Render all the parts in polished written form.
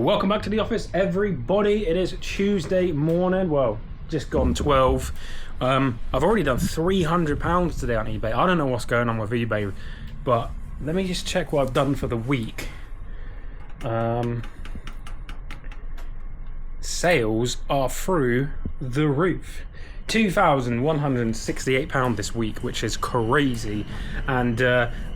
welcome back to the office, everybody. It is Tuesday morning, well, just gone 12. I've already done £300 today on eBay. I don't know what's going on with eBay, but let me just check what I've done for the week. Sales are through the roof. £2,168 this week, which is crazy. And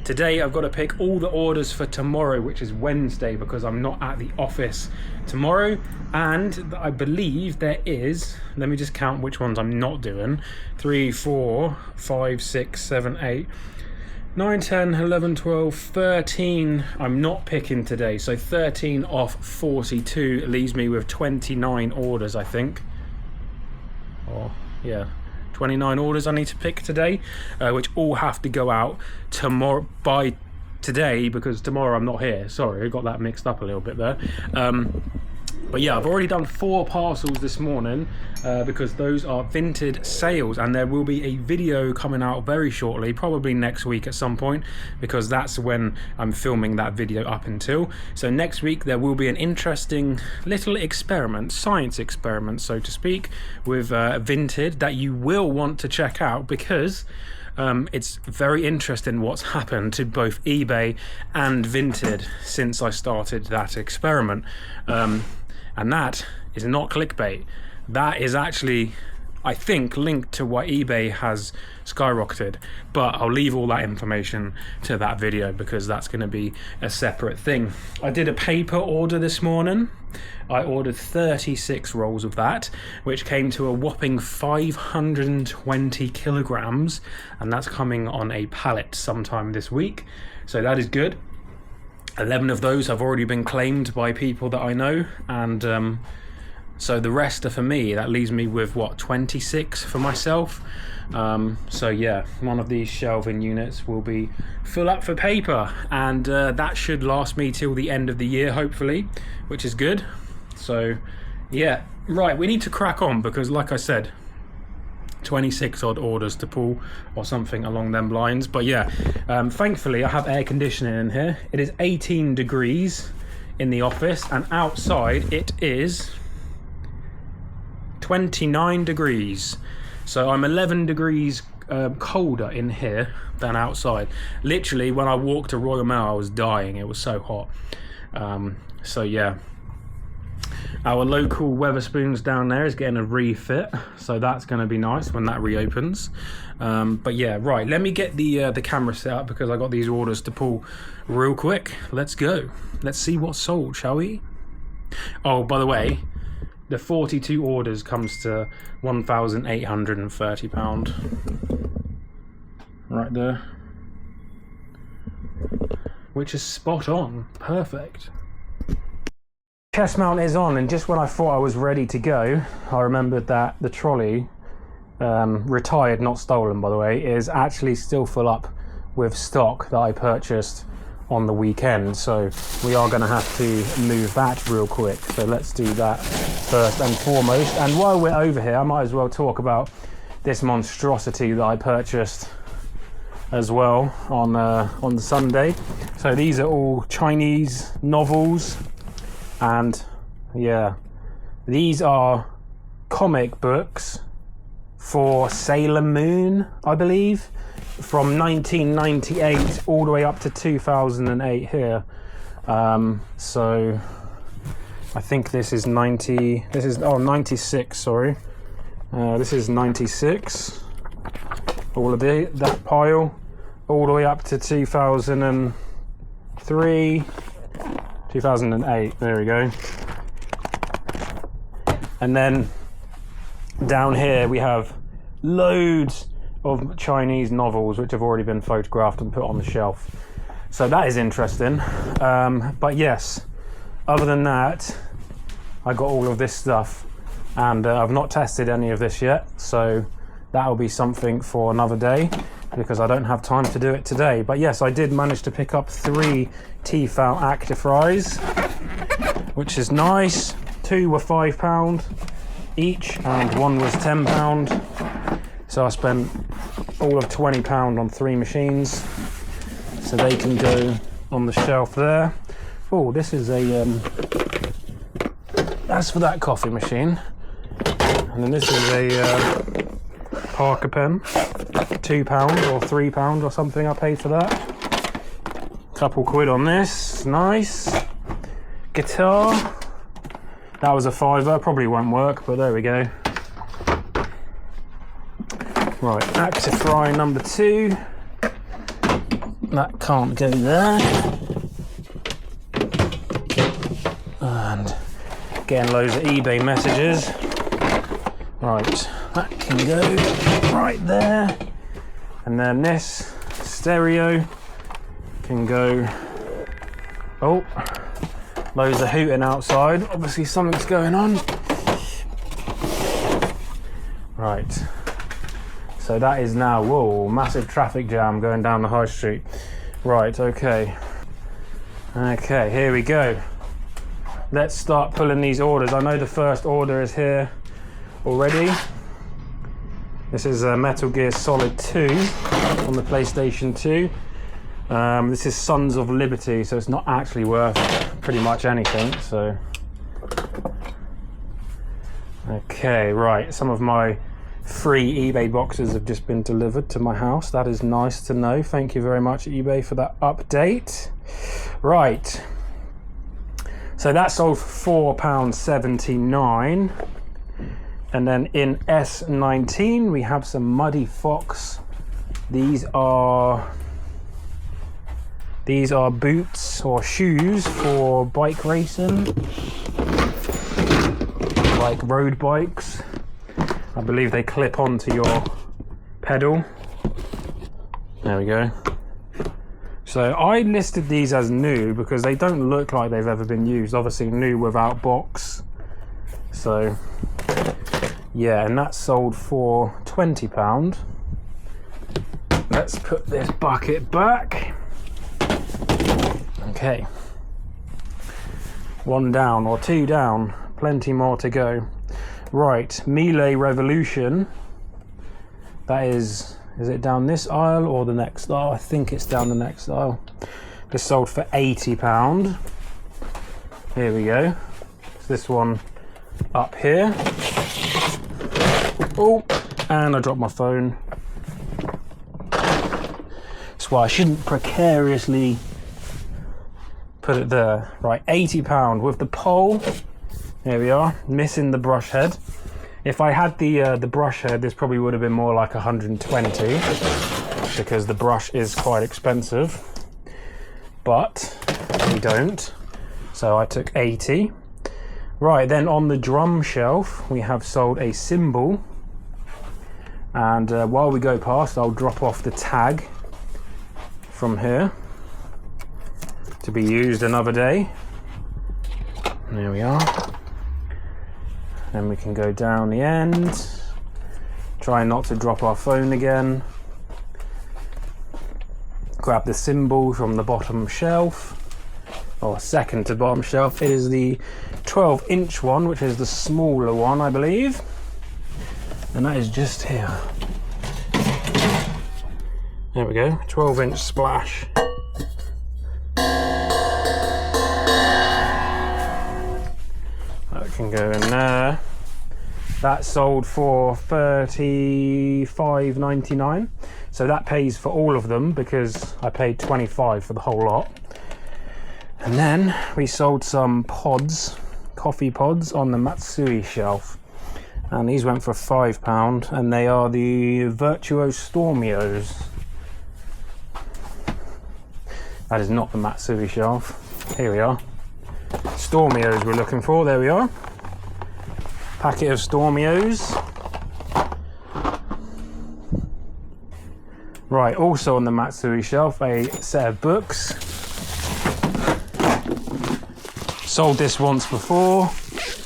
today I've got to pick all the orders for tomorrow, which is Wednesday, because I'm not at the office tomorrow. And I believe there is, let me just count which ones I'm not doing. 3, 4, 5, 6, 7, 8, 9, 10, 11, 12, 13 I'm not picking today. So 13 off 42 leaves me with 29 orders, I think. Oh, yeah, 29 orders I need to pick today, which all have to go out tomorrow by today, because tomorrow I'm not here. Sorry, I got that mixed up a little bit there. But yeah, I've already done 4 parcels this morning because those are Vinted sales, and there will be a video coming out very shortly, probably next week at some point, because that's when I'm filming that video up until. So next week there will be an interesting little experiment, science experiment so to speak, with Vinted that you will want to check out, because it's very interesting what's happened to both eBay and Vinted since I started that experiment. And that is not clickbait. That is actually, I think, linked to why eBay has skyrocketed. But I'll leave all that information to that video, because that's going to be a separate thing. I did a paper order this morning. I ordered 36 rolls of that, which came to a whopping 520 kilograms. And that's coming on a pallet sometime this week. So that is good. 11 of those have already been claimed by people that I know, and so the rest are for me. That leaves me with what, 26 for myself. So yeah, one of these shelving units will be full up for paper, and that should last me till the end of the year, hopefully, which is good. So yeah, right, we need to crack on, because like I said, 26 odd orders to pull or something along them lines. But yeah, thankfully I have air conditioning in here. It is 18 degrees in the office, and outside it is 29 degrees. So I'm 11 degrees colder in here than outside. Literally, when I walked to Royal Mail, I was dying. It was so hot. So yeah, our local Weatherspoons down there is getting a refit, so that's going to be nice when that reopens. But yeah, right, let me get the camera set up, because I got these orders to pull real quick. Let's go. Let's see what's sold, shall we? Oh, by the way, the 42 orders comes to £1,830 right there, which is spot on, perfect. Chest mount is on, and just when I thought I was ready to go, I remembered that the trolley, retired, not stolen by the way, is actually still full up with stock that I purchased on the weekend. So we are going to have to move that real quick. So let's do that first and foremost. And while we're over here, I might as well talk about this monstrosity that I purchased as well on the Sunday. So these are all Chinese novels. And yeah, these are comic books for Sailor Moon, I believe, from 1998 all the way up to 2008 here. So I think this is 96, sorry. This is 96. All of that pile, all the way up to 2003. 2008, there we go. And then down here we have loads of Chinese novels which have already been photographed and put on the shelf. So that is interesting. But yes, other than that, I got all of this stuff, and I've not tested any of this yet, so that'll be something for another day, because I don't have time to do it today. But yes, I did manage to pick up 3 Tefal Active Fries, which is nice. 2 were £5 each, and 1 was £10. So I spent all of £20 on 3 machines, so they can go on the shelf there. Oh, this is a that's for that coffee machine. And then this is a Parker pen, £2 or £3 or something I paid for that. Couple quid on this, nice. Guitar, that was a £5, probably won't work, but there we go. Right, Actifry number 2. That can't go there. And getting loads of eBay messages. Right, that can go right there. And then this stereo can go. Oh, loads of hooting outside. Obviously something's going on. Right. So that is now, whoa, massive traffic jam going down the high street. Right, okay. Okay, here we go. Let's start pulling these orders. I know the first order is here already. This is Metal Gear Solid 2 on the PlayStation 2. This is Sons of Liberty, so it's not actually worth pretty much anything, so. Okay, right, some of my free eBay boxes have just been delivered to my house. That is nice to know. Thank you very much, eBay, for that update. Right. So that sold for £4.79. And then in S19 we have some Muddy Fox. These are boots or shoes for bike racing, like road bikes. I believe they clip onto your pedal. There we go. So I listed these as new because they don't look like they've ever been used. Obviously new without box. So yeah, and that sold for £20. Let's put this bucket back. Okay. 1 down or 2 down. Plenty more to go. Right, Melee Revolution. That is it down this aisle or the next aisle? I think it's down the next aisle. This sold for £80. Here we go. This one up here. Oh, and I dropped my phone. That's why I shouldn't precariously put it there. Right, £80 with the pole. Here we are, missing the brush head. If I had the brush head, this probably would have been more like 120 because the brush is quite expensive. But we don't, so I took 80. Right, then on the drum shelf, we have sold a cymbal. And while we go past, I'll drop off the tag from here to be used another day. There we are. Then we can go down the end. Try not to drop our phone again. Grab the cymbal from the bottom shelf, or second to bottom shelf. It is the 12-inch one, which is the smaller one, I believe. And that is just here. There we go, 12-inch splash. That can go in there. That sold for $35.99. So that pays for all of them because I paid $25 for the whole lot. And then we sold some pods, coffee pods on the Matsui shelf. And these went for £5 and they are the Virtuo Stormios. That is not the Matsui shelf. Here we are. Stormios we're looking for, there we are. Packet of Stormios. Right, also on the Matsui shelf, a set of books. Sold this once before.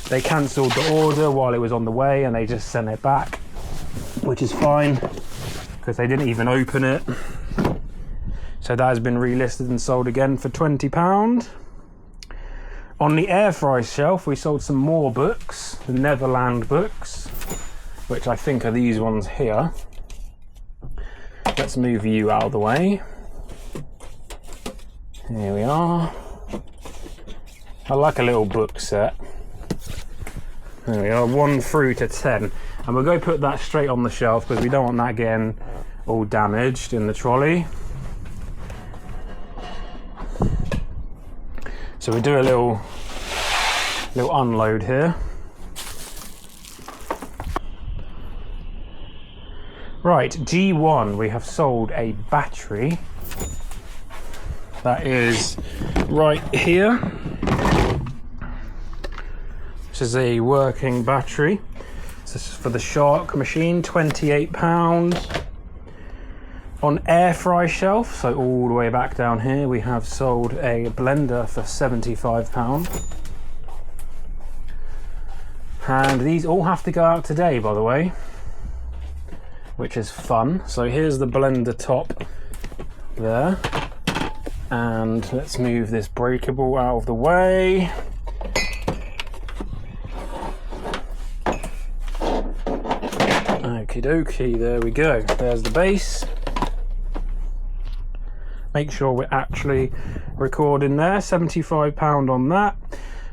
They cancelled the order while it was on the way and they just sent it back, which is fine because they didn't even open it. So that has been relisted and sold again for £20. On the air fry shelf, we sold some more books, the Neverland books, which I think are these ones here. Let's move you out of the way. Here we are. I like a little book set. There we are, 1 through to 10. And we'll go put that straight on the shelf because we don't want that getting all damaged in the trolley. So we do a little unload here. Right, G1, we have sold a battery. That is right here. This is a working battery. This is for the Shark machine, £28. On air fry shelf, so all the way back down here, we have sold a blender for £75. And these all have to go out today, by the way, which is fun. So here's the blender top there. And let's move this breakable out of the way. Okie dokie, there we go. There's the base. Make sure we're actually recording there. £75 on that.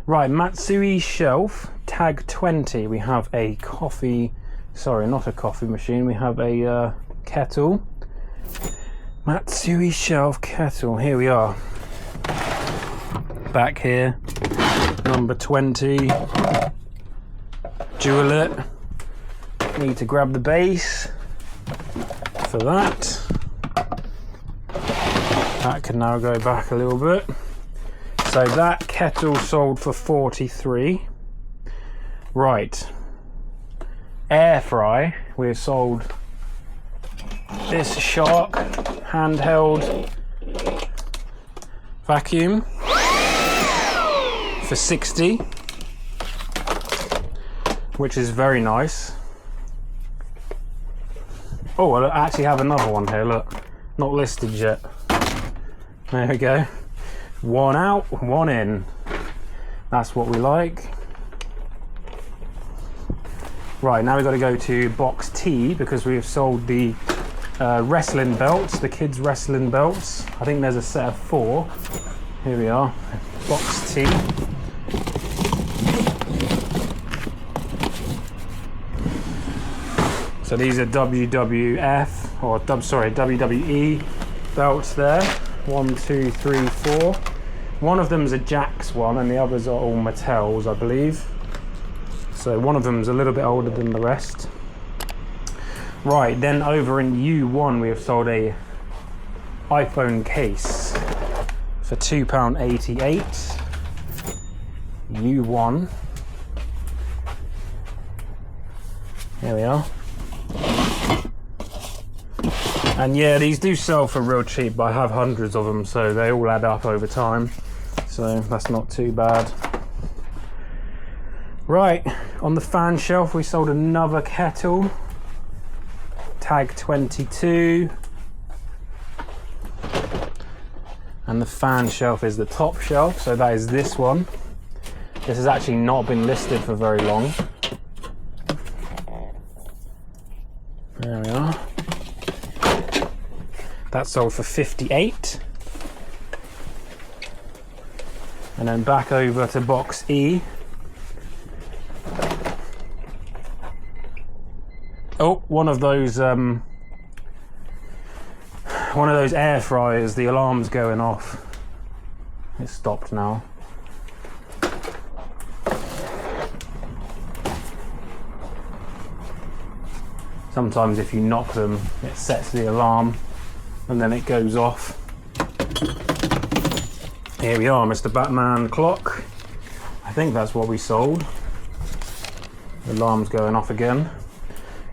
Right, Matsui shelf, tag 20. We have a coffee, sorry, not a coffee machine. We have a kettle. Matsui shelf kettle, here we are. Back here, number 20. Jewel it. Need to grab the base for that. That can now go back a little bit. So that kettle sold for 43. Right. Air fry, we've sold this Shark handheld vacuum for 60, which is very nice. Oh, I actually have another one here, look. Not listed yet. There we go. 1 out, 1 in. That's what we like. Right, now we've got to go to box T because we have sold the wrestling belts, the kids' wrestling belts. I think there's a set of 4. Here we are, box T. So these are WWF, or WWE belts there. 1, 2, 3, 4. One of them's a Jack's one and the others are all Mattel's, I believe. So one of them's a little bit older than the rest. Right, then over in U1 we have sold a iPhone case for £2.88. U1. There we are. And yeah, these do sell for real cheap, but I have hundreds of them, so they all add up over time. So that's not too bad. Right, on the fan shelf we sold another kettle. Tag 22. And the fan shelf is the top shelf, so that is this one. This has actually not been listed for very long. There we are. That sold for 58. And then back over to box E. Oh, one of those air fryers, the alarm's going off. It's stopped now. Sometimes if you knock them, it sets the alarm and then it goes off. Here we are, Mr. Batman clock. I think that's what we sold. The alarm's going off again.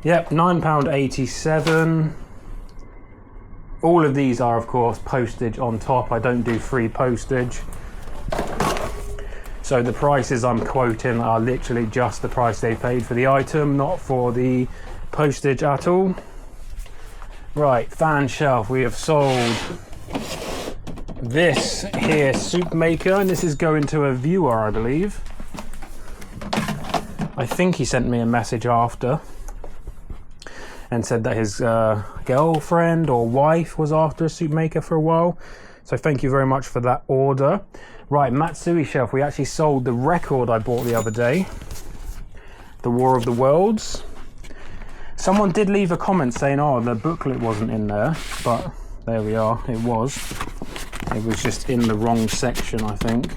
Yep, £9.87. All of these are, of course, postage on top. I don't do free postage. So the prices I'm quoting are literally just the price they paid for the item, not for the postage at all. Right, fan shelf, we have sold this here soup maker, and this is going to a viewer, I believe. I think he sent me a message after and said that his girlfriend or wife was after a soup maker for a while. So thank you very much for that order. Right, Matsui shelf, we actually sold the record I bought the other day. The War of the Worlds. Someone did leave a comment saying, oh, the booklet wasn't in there, but there we are, it was. It was just in the wrong section, I think.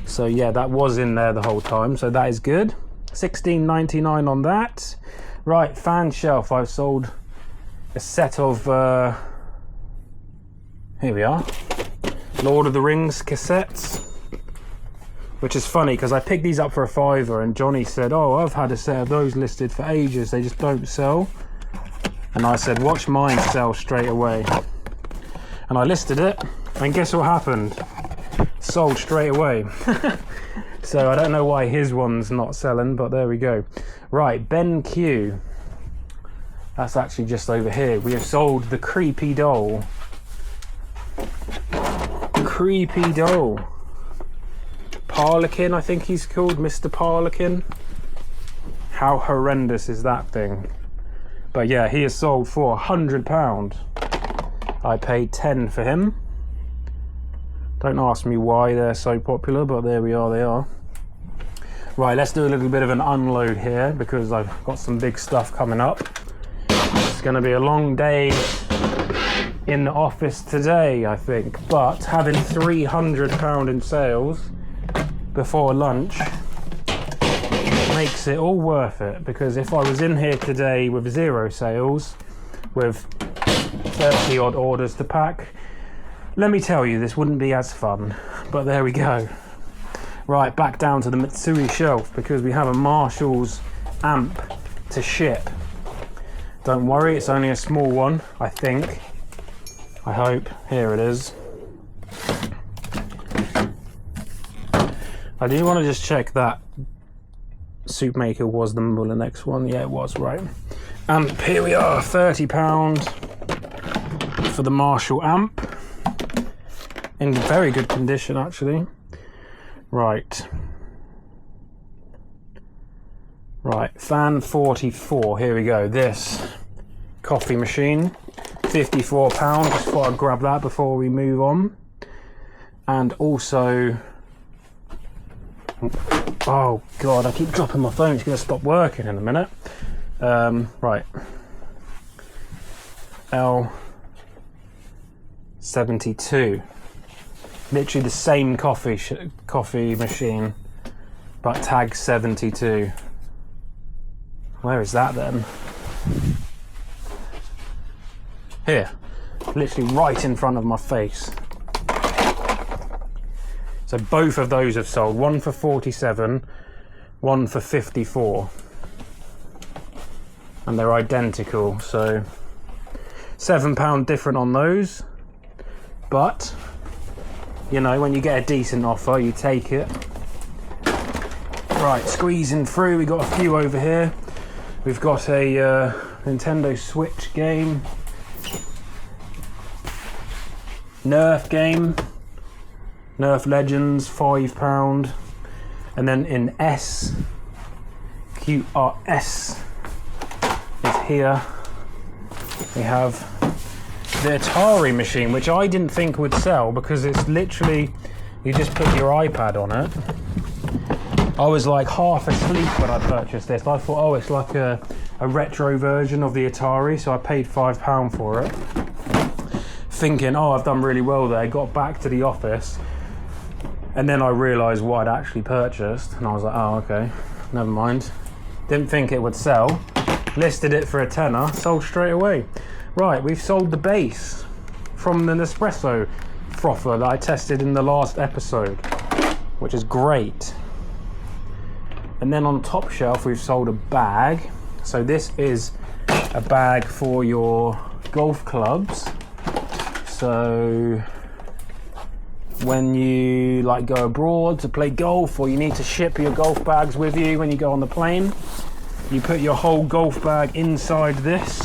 So yeah, that was in there the whole time, so that is good. $16.99 on that. Right, fan shelf. I've sold a set of, here we are, Lord of the Rings cassettes. Which is funny because I picked these up for a £5 and Johnny said, oh, I've had a set of those listed for ages, they just don't sell. And I said, watch mine sell straight away. And I listed it, and guess what happened? Sold straight away. So I don't know why his one's not selling, but there we go. Right, Ben Q. That's actually just over here. We have sold the Creepy Doll. Creepy Doll. Parlekin, I think he's called, Mr. Parlekin. How horrendous is that thing? But yeah, he is sold for £100. I paid 10 for him. Don't ask me why they're so popular, but there we are, they are. Right, let's do a little bit of an unload here because I've got some big stuff coming up. It's going to be a long day in the office today, I think, but having £300 in sales before lunch makes it all worth it, because if I was in here today with 0 sales, with 30 odd orders to pack, let me tell you, this wouldn't be as fun. But there we go. Right, back down to the Mitsui shelf because we have a Marshall's amp to ship. Don't worry, it's only a small one, I think. I hope. Here it is. I do want to just check that Soup Maker was the next one. Yeah, it was, right. Amp, here we are, £30 for the Marshall amp. In very good condition, actually. Right. Right, fan 44, here we go. This coffee machine, £54. Just thought I'd grab that before we move on. And also, oh God, I keep dropping my phone, it's gonna stop working in a minute. Right. L72. Literally the same coffee machine, but tag 72. Where is that then? Here, literally right in front of my face. So both of those have sold. One for 47, one for 54. And they're identical, so £7 different on those. But you know, when you get a decent offer, you take it. Right, squeezing through, we got a few over here. We've got a Nintendo Switch game, Nerf game, Nerf Legends, £5. And then in S, QRS is here. We have the Atari Machine, which I didn't think would sell because it's literally, you just put your iPad on it. I was like half asleep when I purchased this. I thought, oh, it's like a retro version of the Atari, so I paid £5 for it. Thinking, oh, I've done really well there. Got back to the office, and then I realised what I'd actually purchased, and I was like, oh, okay, never mind. Didn't think it would sell. Listed it for a tenner, sold straight away. Right, we've sold the base from the Nespresso frother that I tested in the last episode, which is great. And then on top shelf, we've sold a bag. So this is a bag for your golf clubs. So when you like go abroad to play golf, or you need to ship your golf bags with you when you go on the plane, you put your whole golf bag inside this,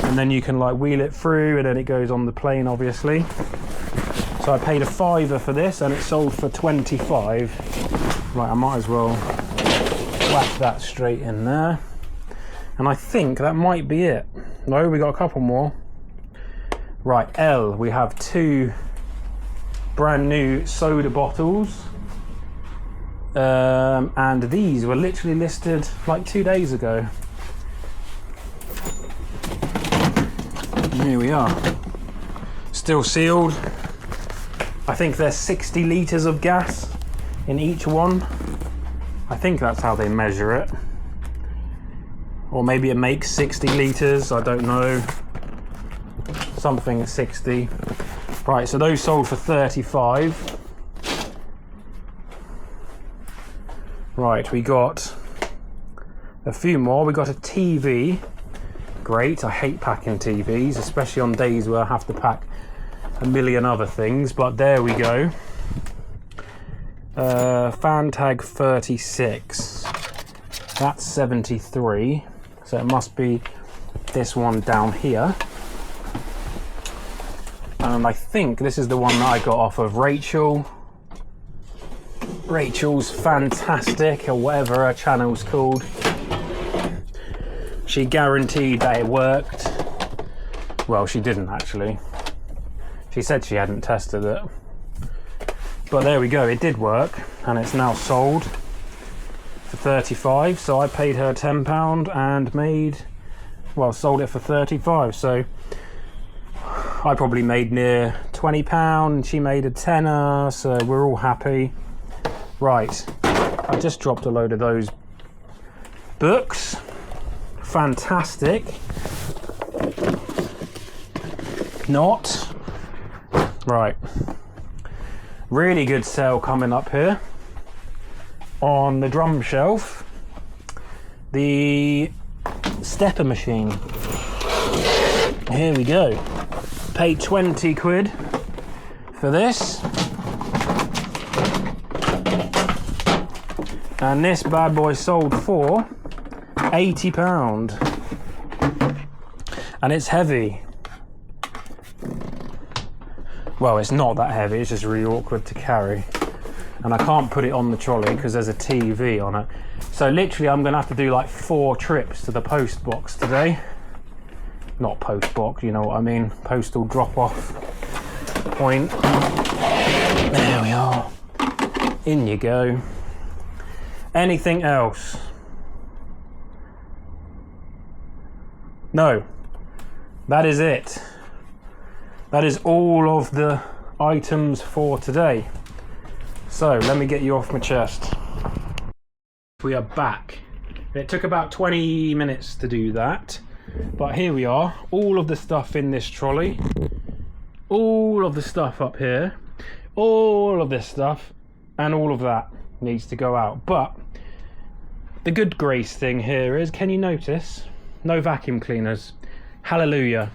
and then you can like wheel it through, and then it goes on the plane, obviously. So I paid a £5 for this, and it sold for 25. Right, I might as well whack that straight in there. And I think that might be it. No, we got a couple more. Right, L, we have 2 brand new soda bottles. And these were literally listed like 2 days ago. And here we are. Still sealed. I think there's 60 litres of gas in each one. I think that's how they measure it. Or maybe it makes 60 litres, I don't know. Something 60. Right, so those sold for 35. Right, we got a few more. We got a TV. Great, I hate packing TVs, especially on days where I have to pack a million other things, but there we go. Fan tag 36. That's 73. So it must be this one down here. And I think this is the one that I got off of Rachel. Rachel's Fantastic, or whatever her channel's called. She guaranteed that it worked. Well, she didn't actually. She said she hadn't tested it. But there we go, it did work, and it's now sold for 35. So I paid her £10 and sold it for 35. So I probably made near £20, and she made a tenner, so we're all happy. Right, I just dropped a load of those books. Fantastic. Not. Right. Really good sale coming up here on the drum shelf. The stepper machine. Here we go. Paid 20 quid for this. And this bad boy sold for £80. And it's heavy. Well, it's not that heavy, it's just really awkward to carry. And I can't put it on the trolley because there's a TV on it. So literally I'm gonna have to do like 4 trips to the post box today. Not post box, you know what I mean. Postal drop off point. There we are. In you go. Anything else? No. That is it. That is all of the items for today. So let me get you off my chest. We are back. It took about 20 minutes to do that, but here we are. All of the stuff in this trolley, all of the stuff up here, all of this stuff, and all of that needs to go out. But the good grace thing here is, can you notice? No vacuum cleaners. Hallelujah.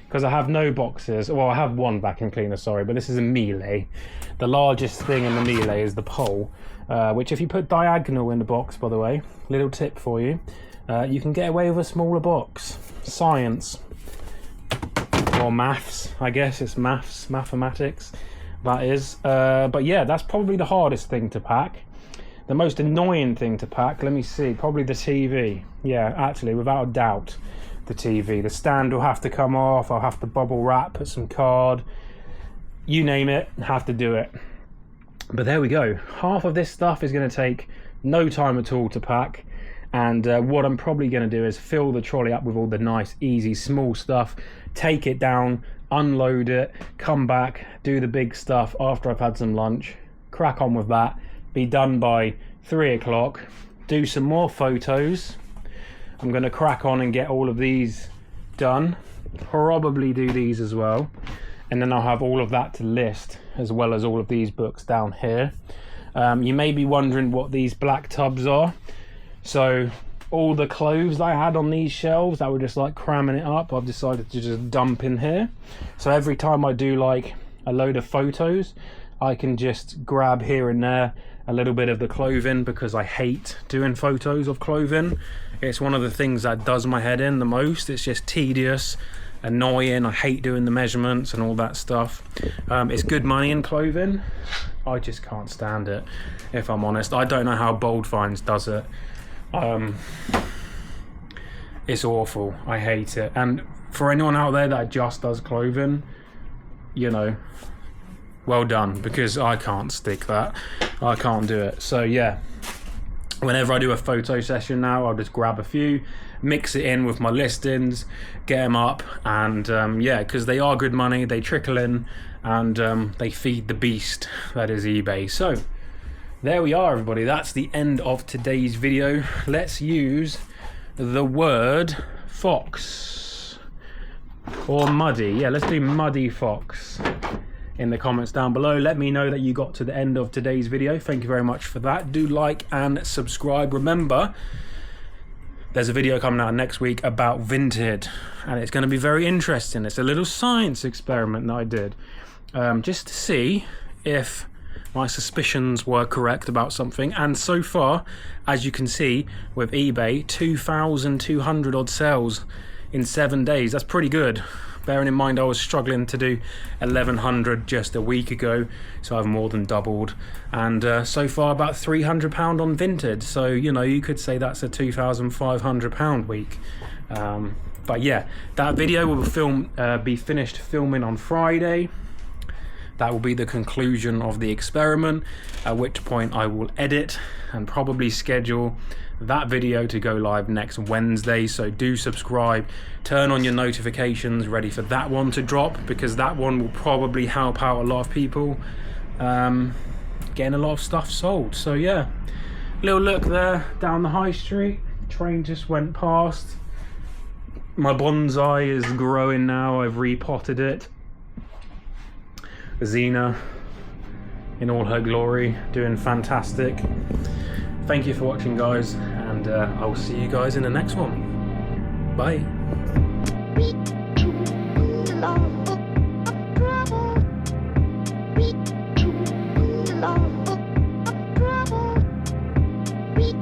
Because I have no boxes. Well, I have one vacuum cleaner, sorry, but this is a melee. The largest thing in the melee is the pole, which if you put diagonal in the box, by the way, little tip for you, you can get away with a smaller box. Science. Or maths, I guess it's mathematics, that is. But yeah, that's probably the hardest thing to pack. The most annoying thing to pack, let me see, probably the TV. Yeah, actually, without a doubt, the TV. The stand will have to come off, I'll have to bubble wrap, put some card, you name it, have to do it. But there we go. Half of this stuff is going to take no time at all to pack. And what I'm probably going to do is fill the trolley up with all the nice, easy, small stuff, take it down, unload it, come back, do the big stuff after I've had some lunch, crack on with that, be done by 3 o'clock, do some more photos. I'm going to crack on and get all of these done, probably do these as well, and then I'll have all of that to list, as well as all of these books down here. You may be wondering what these black tubs are. So all the clothes that I had on these shelves that were just like cramming it up, I've decided to just dump in here. So every time I do like a load of photos, I can just grab here and there a little bit of the clothing, because I hate doing photos of clothing. It's one of the things that does my head in the most. It's just tedious, annoying. I hate doing the measurements and all that stuff. It's good money in clothing. I just can't stand it, if I'm honest. I don't know how Bold Finds does it. It's awful. I hate it. And for anyone out there that just does clothing, you know, well done, because I can't stick that. I can't do it. So yeah, whenever I do a photo session now, I'll just grab a few, mix it in with my listings, get them up, and yeah, because they are good money, they trickle in, and they feed the beast that is eBay. So there we are, everybody. That's the end of today's video. Let's use the word fox or muddy. Yeah, let's do muddy fox in the comments down below. Let me know that you got to the end of today's video. Thank you very much for that. Do like and subscribe. Remember, there's a video coming out next week about Vinted, and it's going to be very interesting. It's a little science experiment that I did, just to see if my suspicions were correct about something. And so far, as you can see with eBay, 2,200 odd sales in 7 days. That's pretty good, bearing in mind I was struggling to do 1,100 just a week ago, so I've more than doubled. And so far about £300 on Vinted, so you know, you could say that's a £2,500 week. But yeah, that video will be finished filming on Friday. That will be the conclusion of the experiment, at which point I will edit and probably schedule that video to go live next Wednesday. So do subscribe, turn on your notifications, ready for that one to drop, because that one will probably help out a lot of people getting a lot of stuff sold. So yeah, little look there down the high street, train just went past. My bonsai is growing now, I've repotted it. Xena in all her glory, doing fantastic. Thank you for watching, guys, and I will see you guys in the next one. Bye. We